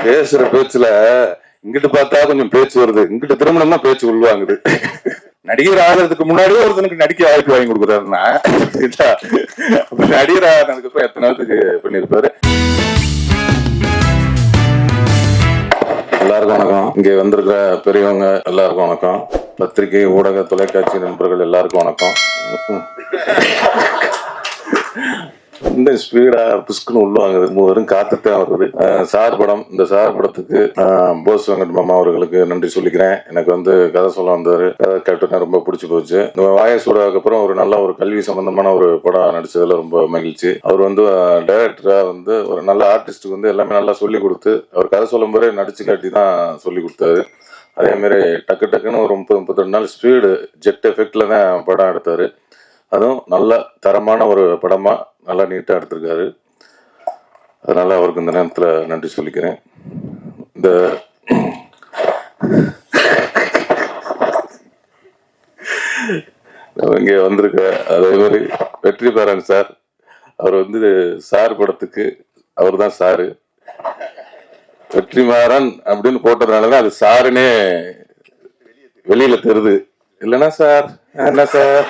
பேசுற பேச்சுல இங்கிட்டு பார்த்தா கொஞ்சம் பேச்சு வருது, இங்கிட்டு திருமணம்னா பேச்சு உள்வாங்குது. நடிகர் ஆகிறதுக்கு முன்னாடியே ஒருத்தனுக்கு நடிக்க வாய்ப்பு வாங்கி கொடுக்குறாருன்னா நடிகர் ஆகிறதுக்கு அப்புறம் எத்தனை நாளுக்கு பண்ணிருப்பாரு. எல்லாருக்கும் வணக்கம். இங்க வந்திருக்கிற பெரியவங்க எல்லாருக்கும் வணக்கம். பத்திரிகை, ஊடக, தொலைக்காட்சி நண்பர்கள் எல்லாருக்கும் வணக்கம். இந்த ஸ்பீடா புஷ்குன்னு உள்ளவாங்குது, வெறும் காத்துத்தான் வருது. சார் படம், இந்த சார் படத்துக்கு போஸ் வெங்கட் மாமா அவர்களுக்கு நன்றி சொல்லிக்கிறேன். எனக்கு வந்து கதை சொல்ல வந்தாரு, கதை கேட்டு ரொம்ப பிடிச்சி போச்சு. இந்த வாயசூடாக்கு அப்புறம் ஒரு நல்ல ஒரு கல்வி சம்பந்தமான ஒரு படம் நடிச்சதுல ரொம்ப மகிழ்ச்சி. அவர் வந்து டைரக்டரா வந்து ஒரு நல்ல ஆர்டிஸ்டுக்கு வந்து எல்லாமே நல்லா சொல்லி கொடுத்து, அவர் கதை சொல்லும் போதே நடிச்சு காட்டி தான் சொல்லி கொடுத்தாரு. அதே மாதிரி டக்கு டக்குன்னு ஒரு 30-32 நாள் ஸ்பீடு ஜெட் எஃபெக்ட்ல தான் படம் எடுத்தாரு. அதுவும் நல்ல தரமான ஒரு படமா நல்லா நீட்டா எடுத்திருக்காரு. அதனால அவருக்கு இந்த நேரத்துல நன்றி சொல்லிக்கிறேன். இந்த இங்க வந்திருக்க அதே மாதிரி வெற்றிமாறன் சார், அவர் வந்து சார் படத்துக்கு அவர் தான் சாரு. வெற்றிமாறன் அப்படின்னு போட்டதுனாலதான் அது சாருன்னே வெளியில தெரியுது. இல்லைன்னா சார் என்ன சார்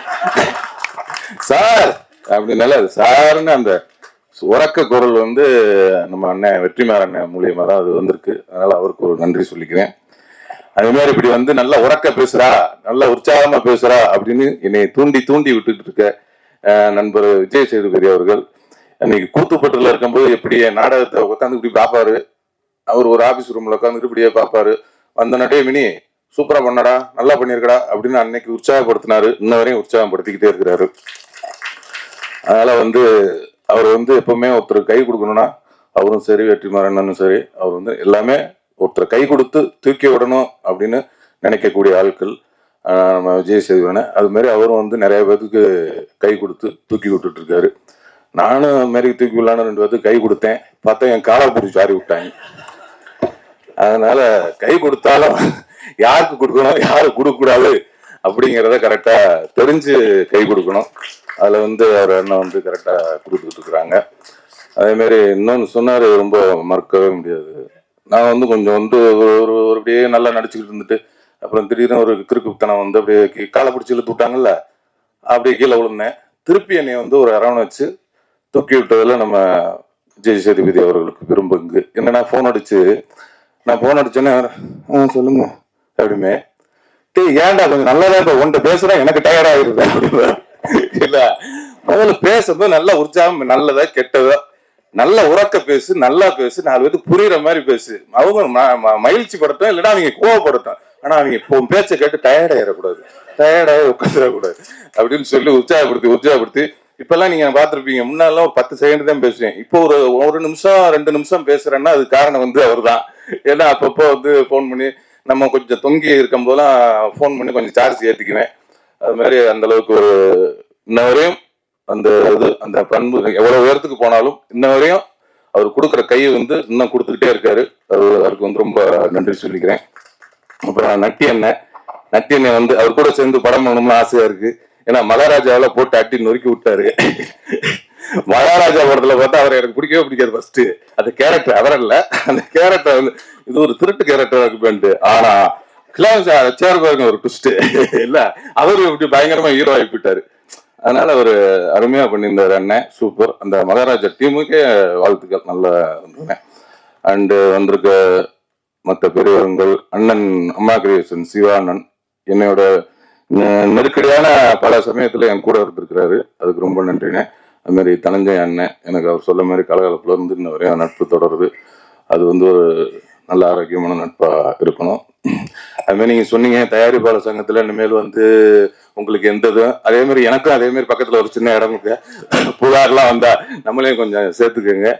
சார் அப்படின்னால அது சாருன்னு அந்த உறக்க குரல் வந்து நம்ம அண்ணன் வெற்றிமாறன் மூலியமா தான் அது வந்திருக்கு. அதனால அவருக்கு ஒரு நன்றி சொல்லிக்கிறேன். அதே மாதிரி இப்படி வந்து நல்லா உறக்க பேசுறா, நல்லா உற்சாகமா பேசுறா அப்படின்னு என்னை தூண்டி தூண்டி விட்டுட்டு இருக்க நண்பர் விஜய் சேதுபதி அவர்கள், அன்னைக்கு கூத்துப்பட்டுல இருக்கும்போது எப்படி நாடகத்தை உட்காந்து இப்படி பார்ப்பாரு, அவர் ஒரு ஆபீஸ் ரூம்ல உட்காந்துட்டு இப்படியே பார்ப்பாரு. வந்த நட்டே மினி சூப்பரா பண்ணடா, நல்லா பண்ணிருக்கடா அப்படின்னு அன்னைக்கு உற்சாகப்படுத்தினாரு. இன்ன வரையும் உற்சாகப்படுத்திக்கிட்டே இருக்கிறாரு. அதனால வந்து அவர் வந்து எப்பவுமே ஒருத்தர் கை கொடுக்கணும்னா, அவரும் சரி வெற்றிமாறனும் சரி, அவர் வந்து எல்லாமே ஒருத்தர் கை கொடுத்து தூக்கி விடணும் அப்படின்னு நினைக்கக்கூடிய ஆட்கள் நம்ம விஜய் சேதுபதி. அது மாதிரி அவரும் வந்து நிறைய பேருக்கு கை கொடுத்து தூக்கி விட்டுட்டு இருக்காரு. நானும் அது மாதிரி தூக்கி விடலான்னு 2 பேருக்கு கை கொடுத்தேன். பார்த்தா என் காலை பிடிச்சி சாரி விட்டாங்க. அதனால கை கொடுத்தாலும் யாருக்கு கொடுக்கணும், யாருக்கு கொடுக்க கூடாது அப்படிங்கிறத கரெக்டா தெரிஞ்சு கை கொடுக்கணும். அதுல வந்து அவர் அண்ணன் வந்து கரெக்டா கொடுத்துட்டு இருக்கிறாங்க. அதே மாதிரி இன்னொன்னு சொன்னாரு, ரொம்ப மறக்கவே முடியாது. நான் வந்து கொஞ்சம் வந்து ஒரு அப்படியே நல்லா நடிச்சுக்கிட்டு இருந்துட்டு அப்புறம் திடீர்னு ஒரு கிறுக்குத்தனம் வந்து அப்படியே காலை பிடிச்சி இழுத்து விட்டாங்கல்ல, அப்படியே கீழே விழுந்தேன். திருப்பி என்னை வந்து ஒரு அரவணை வச்சு தூக்கி விட்டதுல நம்ம விஜய் சேதுபதி அவர்களுக்கு பெரும்பங்கு. என்னன்னா நான் போன் அடிச்சேன்னா சொல்லுங்க அப்படிமே, ஏன்டா கொஞ்சம் நல்லாதான் இப்ப உன்ட்ட பேசுறேன், எனக்கு டயர்ட் ஆகிருது அப்படின்னு. இல்ல, முதல்ல பேசும்போது நல்லா உற்சாகம், நல்லதா கெட்டதா நல்ல உறக்க பேசு, நல்லா பேசு, 4 பேருக்கு புரியுற மாதிரி பேசு. அவங்க மகிழ்ச்சி படுத்தும், இல்லைன்னா அவங்க கோவப்படுத்தும். ஆனா அவங்க பேச்சை கேட்டு டயர்ட் ஆயிடக்கூடாது, டயர்டாகி உட்காந்துடக்கூடாது அப்படின்னு சொல்லி உற்சாகப்படுத்தி இப்பெல்லாம் நீங்க பாத்துருப்பீங்க, முன்னாலாம் ஒரு 10 செகண்ட் தான் பேசுவேன். இப்போ ஒரு நிமிஷம் 2 நிமிஷம் பேசுறேன்னா அது காரணம் வந்து அவர் தான். ஏன்னா அப்பப்போ வந்து போன் பண்ணி நம்ம கொஞ்சம் தொங்கி இருக்கும் போதெல்லாம் போன் பண்ணி கொஞ்சம் சார்ஜ் ஏற்றிக்குவேன். அது மாதிரி அந்த அளவுக்கு ஒரு இன்ன வரையும் அந்த பண்பு எவ்வளவு உயரத்துக்கு போனாலும் இன்ன வரையும் அவர் கொடுக்குற கையை வந்து இன்னும் கொடுத்துக்கிட்டே இருக்காரு. அவருக்கு வந்து ரொம்ப நன்றி சொல்லிக்கிறேன். அப்புறம் நட்டி அண்ணன் வந்து அவர் கூட சேர்ந்து படம் பண்ணணும்னு ஆசையா இருக்கு. ஏன்னா மகாராஜாவில போட்டு அட்டி நொறுக்கி விட்டாரு. மகாராஜா படத்துல பார்த்தா அவர் எனக்கு பிடிக்கவே பிடிக்காது. ஃபர்ஸ்ட் அந்த கேரக்டர் அவர் இல்ல, அந்த கேரக்டர் வந்து இது ஒரு திருட்டு கேரக்டர் இருக்கு. ஆனா பாருங்க ஒரு ட்விஸ்ட் இல்ல, அவரு இப்படி பயங்கரமா ஹீரோ ஆகி போயிட்டாரு. அதனால ஒரு அருமையா பண்ணியிருந்தாரு அண்ணன், சூப்பர். அந்த மகாராஜா டீமுக்கே வாழ்த்துக்கள், நல்லா வந்திருந்தேன். அண்டு வந்திருக்க மற்ற பெரியவர்கள், அண்ணன் அம்மா கிரியேஷன் சிவா அண்ணன் என்னோட நெருக்கடியான பல சமயத்துல என் கூட இருந்திருக்கிறாரு, அதுக்கு ரொம்ப நன்றினேன். அது மாதிரி தனஞ்சய அண்ணன், எனக்கு அவர் சொல்ல மாதிரி கலகலப்புல இருந்து இன்ன வரையும் நட்பு தொடருது. அது வந்து ஒரு நல்ல ஆரோக்கியமான நட்பா இருக்கணும். அது மாதிரி நீங்க சொன்னீங்க தயாரிப்பாளர் சங்கத்துல இனிமேல் வந்து உங்களுக்கு எந்ததும், அதே மாதிரி எனக்கும் அதே மாதிரி பக்கத்துல ஒரு சின்ன இடம் இருக்கு, புகார்லாம் வந்தா நம்மளையும் கொஞ்சம் சேர்த்துக்கோங்க.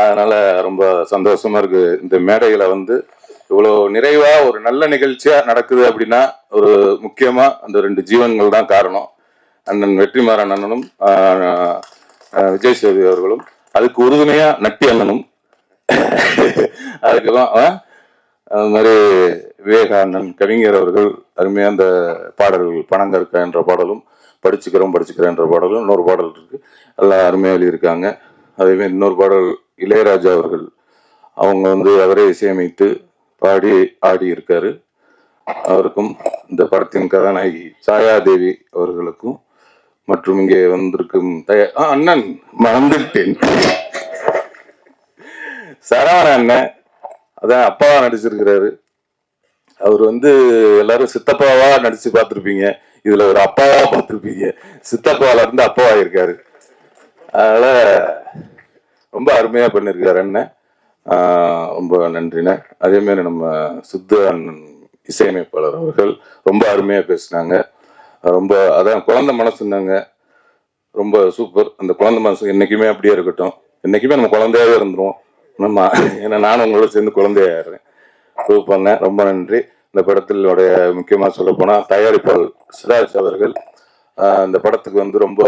அதனால ரொம்ப சந்தோஷமா இருக்கு. இந்த மேடைகளை வந்து இவ்வளவு நிறைவா ஒரு நல்ல நிகழ்ச்சியா நடக்குது அப்படின்னா ஒரு முக்கியமா அந்த 2 ஜீவன்கள் தான் காரணம். அண்ணன் வெற்றிமாறன் அண்ணனும் விஜய் சேதுபதி அவர்களும், அதுக்கு உறுதுணையா நட்டி அண்ணனும், அதுக்கெல்லாம் அது மாதிரி விவேகானந்தன் கவிஞர் அவர்கள் அருமையா அந்த பாடல்கள் பணங்கற்க என்ற பாடலும், படிச்சுக்கிறேன் என்ற பாடலும், இன்னொரு பாடல் இருக்கு, எல்லாம் அருமையா எழுதியிருக்காங்க. அதே மாதிரி இன்னொரு பாடல் இளையராஜா அவர்கள் அவங்க வந்து அவரே இசையமைத்து பாடி ஆடி இருக்காரு. அவருக்கும் இந்த படத்தின் கதாநாயகி சாயாதேவி அவர்களுக்கும் மற்றும் இங்கே வந்திருக்கும் அண்ணன் மறந்துட்டேன் சரவண அண்ணன், அதான் அப்பாவா நடிச்சிருக்கிறாரு. அவர் வந்து எல்லாரும் சித்தப்பாவா நடிச்சு பார்த்துருப்பீங்க, இதுல ஒரு அப்பாவா பார்த்துருப்பீங்க. சித்தப்பாவில இருந்து அப்பாவா இருக்காரு. அதனால ரொம்ப அருமையா பண்ணிருக்காரு அண்ணன். ரொம்ப நன்றிண்ணே. அதே மாதிரி நம்ம சித்து அண்ணன் இசையமைப்பாளர் அவர்கள் ரொம்ப அருமையா பேசினாங்க. ரொம்ப அதான் குழந்தை மனசுன்னாங்க, ரொம்ப சூப்பர். அந்த குழந்தை மனசு என்னைக்குமே அப்படியே இருக்கட்டும், என்னைக்குமே நம்ம குழந்தையாவே இருந்துருவோம் நம்ம. ஏன்னா நானும் உங்களோட சேர்ந்து குழந்தையாடுறேன். சூப்பர்ண்ணே, ரொம்ப நன்றி. இந்த படத்தினுடைய முக்கியமாக சொல்ல போனா தயாரிப்பாளர் சிராஜ் அவர்கள் இந்த படத்துக்கு வந்து ரொம்ப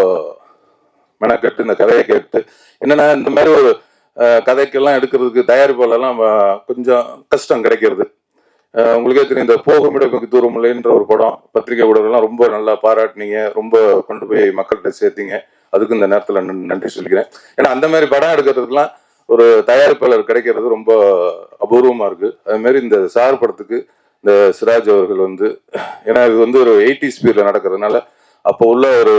மெனக்கட்டு இந்த கதையை கேட்டு, என்னன்னா இந்த மாதிரி ஒரு கதைக்கெல்லாம் எடுக்கிறதுக்கு தயாரிப்பாளர்லாம் கொஞ்சம் கஷ்டம் கிடைக்கிறது. உங்களுக்கே தெரியும், இந்த போகுமிட மிக தூரம் இல்லைன்ற ஒரு படம் பத்திரிகை ஊடகம்லாம் ரொம்ப நல்லா பாராட்டினீங்க, ரொம்ப கொண்டு போய் மக்கள்கிட்ட சேர்த்தீங்க. அதுக்கு இந்த நேரத்தில் நன்றி சொல்லிக்கிறேன். ஏன்னா அந்த மாதிரி படம் எடுக்கிறதுக்கெல்லாம் ஒரு தயாரிப்பாளர் கிடைக்கிறது ரொம்ப அபூர்வமா இருக்கு. அது மாதிரி இந்த சார் படத்துக்கு இந்த சிராஜ் அவர்கள் வந்து, ஏன்னா இது வந்து ஒரு 80s பீரியட்ல நடக்கிறதுனால அப்போ உள்ள ஒரு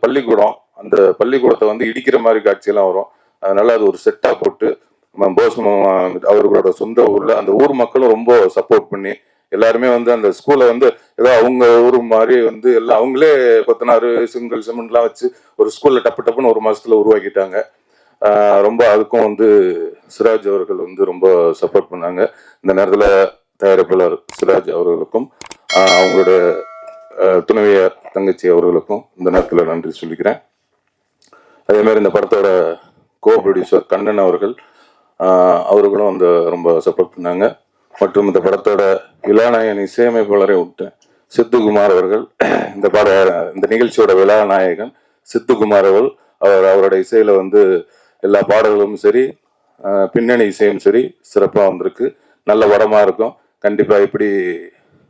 பள்ளிக்கூடம், அந்த பள்ளிக்கூடத்தை வந்து இடிக்கிற மாதிரி காட்சியெல்லாம் வரும். அதனால அது ஒரு செட்டா போட்டு போஸ் அவர்களோட சொந்த ஊர்ல அந்த ஊர் மக்களும் ரொம்ப சப்போர்ட் பண்ணி எல்லாருமே வந்து அந்த ஸ்கூலை வந்து ஏதோ அவங்க ஊர் மாதிரி வந்து எல்லாம் அவங்களே கொத்தனாரு செங்கல் சிமெண்ட்லாம் வச்சு ஒரு ஸ்கூல்ல டப்பு டப்புன்னு ஒரு மாசத்துல உருவாக்கிட்டாங்க. ரொம்ப அதுக்கும் வந்து சிராஜ் அவர்கள் வந்து ரொம்ப சப்போர்ட் பண்ணாங்க. இந்த நேரத்துல தயாரிப்பாளர் சிராஜ் அவர்களுக்கும் அவங்களோட துணைவியார் தங்கச்சி அவர்களுக்கும் இந்த நேரத்தில் நன்றி சொல்லிக்கிறேன். அதே மாதிரி இந்த படத்தோட கோ ப்ரொடியூசர் கண்ணன் அவர்கள் அவர்களும் வந்து ரொம்ப சப்போர்ட் பண்ணாங்க. மற்றும் இந்த படத்தோட விழாநாயகன் இசையமைப்பாளரை விட்டேன் சித்துக்குமார் அவர்கள், இந்த நிகழ்ச்சியோட விழாநாயகன் சித்துக்குமார் அவரோட இசையில வந்து எல்லா பாடல்களும் சரி, பின்னணி இசையும் சரி சிறப்பாக வந்திருக்கு. நல்ல படமா இருக்கும். கண்டிப்பா இப்படி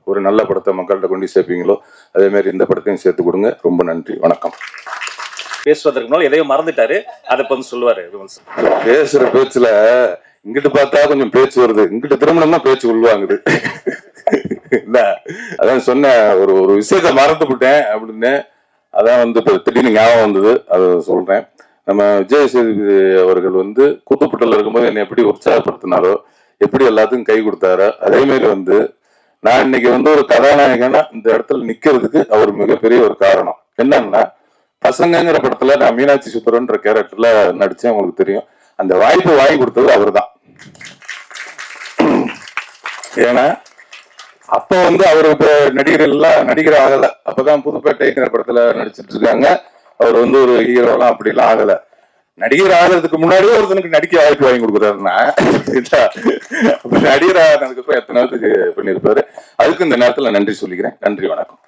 ஒரு நல்ல படத்தை மக்கள்கிட்ட கொண்டு சேர்ப்பீங்களோ அதே மாதிரி இந்த படத்தையும் சேர்த்து கொடுங்க. ரொம்ப நன்றி, வணக்கம். பேசுவதற்கு முன்னால் எதையும் மறந்துட்டாரு, அதை வந்து சொல்லுவாரு. பேசுற பேச்சுல இங்கிட்டு பார்த்தா கொஞ்சம் பேச்சு வருது, இங்கிட்டு திருமணம்னா பேச்சு உள்வாங்குது. இல்ல அதான் சொன்ன ஒரு விஷயத்த மறந்து விட்டேன் அப்படின்னு, அதான் வந்து திடீர்னு ஞாபகம் வந்தது, அதை சொல்றேன். நம்ம விஜய் சேதுபதி அவர்கள் வந்து கூத்துப்பட்டில் இருக்கும்போது என்னை எப்படி உற்சாகப்படுத்தினாரோ, எப்படி எல்லாத்துக்கும் கை கொடுத்தாரோ, அதே மாதிரி வந்து நான் இன்னைக்கு வந்து ஒரு கதாநாயகனா இந்த இடத்துல நிக்கிறதுக்கு அவர் மிகப்பெரிய ஒரு காரணம். என்னன்னா, பசங்கிற படத்துல நான் மீனாட்சி சுந்தரன்ற கேரக்டர்ல நடிச்சேன், உங்களுக்கு தெரியும். அந்த வாய்ப்பு வாங்கி கொடுத்தது அவர் தான். ஏன்னா அப்ப வந்து அவருக்கு நடிகர் எல்லாம் நடிகர் ஆகல, அப்பதான் புதுப்பேட்டைங்கிற படத்துல நடிச்சிட்டு இருக்காங்க. அவர் வந்து ஒரு ஹீரோலாம் அப்படிலாம் ஆகல. நடிகர் ஆகிறதுக்கு முன்னாடியே ஒருத்தனுக்கு நடிக்க வாய்ப்பு வாங்கி கொடுக்குறாருன்னா நடிகர் ஆனதுக்கு அப்புறம் எத்தனை நாளுக்கு பண்ணியிருப்பாரு. அதுக்கு இந்த நேரத்துல நன்றி சொல்லிக்கிறேன். நன்றி, வணக்கம்.